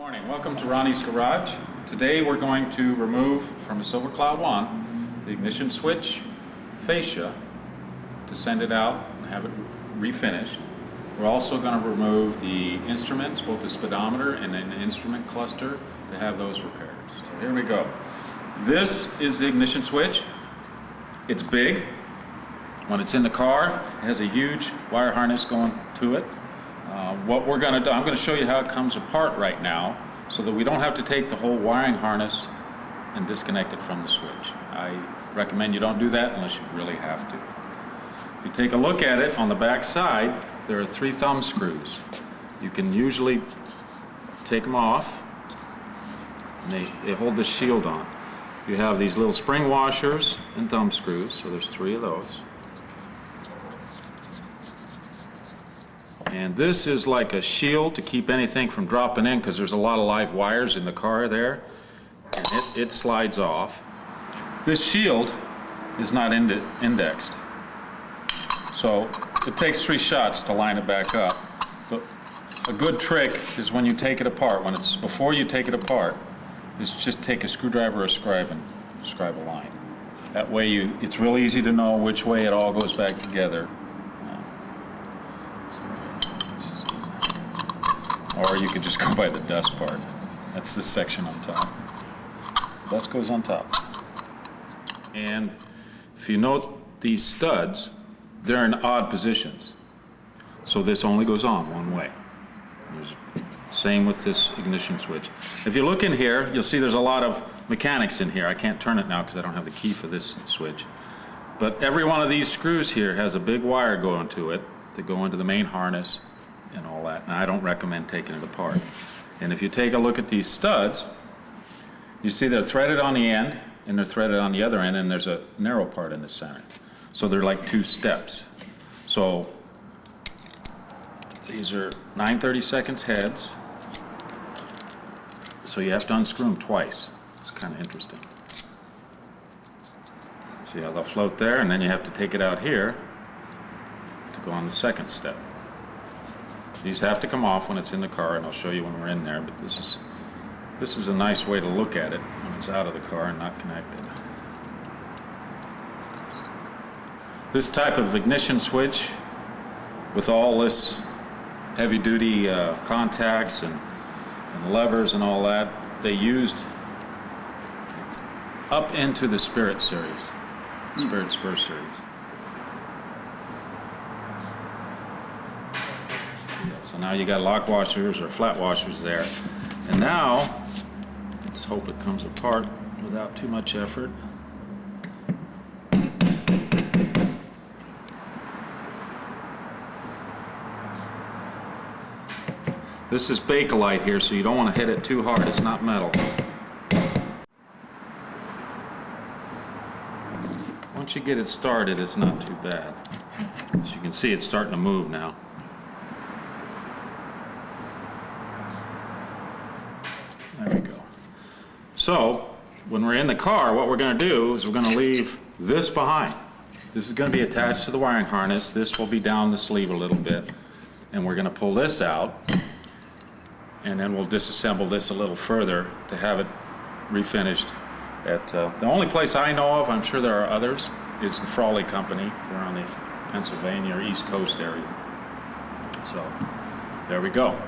Morning, welcome to Ronnie's Garage. Today we're going to remove from a Silver Cloud 1 the ignition switch fascia to send it out and have it refinished. We're also going to remove the instruments, both the speedometer and an instrument cluster, to have those repaired. So here we go. This is the ignition switch. It's big. When it's in the car, it has a huge wire harness going to it. What we're going to do, I'm going to show you how it comes apart right now so that we don't have to take the whole wiring harness and disconnect it from the switch. I recommend you don't do that unless you really have to. If you take a look at it on the back side, there are 3 thumb screws. You can usually take them off and they hold the shield on. You have these little spring washers and thumb screws, so there's 3 of those. And this is like a shield to keep anything from dropping in, because there's a lot of live wires in the car there, and it slides off. This shield is not indexed, so it takes 3 shots to line it back up. But a good trick is when you take it apart, before you take it apart, is just take a screwdriver or scribe a line. That way it's real easy to know which way it all goes back together. Or you could just go by the dust part. That's this section on top. Dust goes on top. And if you note these studs, they're in odd positions. So this only goes on one way. Same with this ignition switch. If you look in here, you'll see there's a lot of mechanics in here. I can't turn it now because I don't have the key for this switch. But every one of these screws here has a big wire going to it to go into the main harness and all that, and I don't recommend taking it apart. And if you take a look at these studs, you see they're threaded on the end and they're threaded on the other end, and there's a narrow part in the center. So they're like 2 steps. So these are 9/32 heads, so you have to unscrew them twice. It's kind of interesting. See how they'll float there, and then you have to take it out here to go on the second step. These have to come off when it's in the car, and I'll show you when we're in there, but this is a nice way to look at it when it's out of the car and not connected. This type of ignition switch with all this heavy-duty contacts and levers and all that, they used up into the Spirit series, Spirit Spur series. So now you got lock washers or flat washers there. And now, let's hope it comes apart without too much effort. This is Bakelite here, so you don't want to hit it too hard. It's not metal. Once you get it started, it's not too bad. As you can see, it's starting to move now. There we go. So, when we're in the car, what we're going to do is we're going to leave this behind. This is going to be attached to the wiring harness. This will be down the sleeve a little bit. And we're going to pull this out, and then we'll disassemble this a little further to have it refinished at the only place I know of, I'm sure there are others, is the Frawley Company. They're on the Pennsylvania or East Coast area. So, there we go.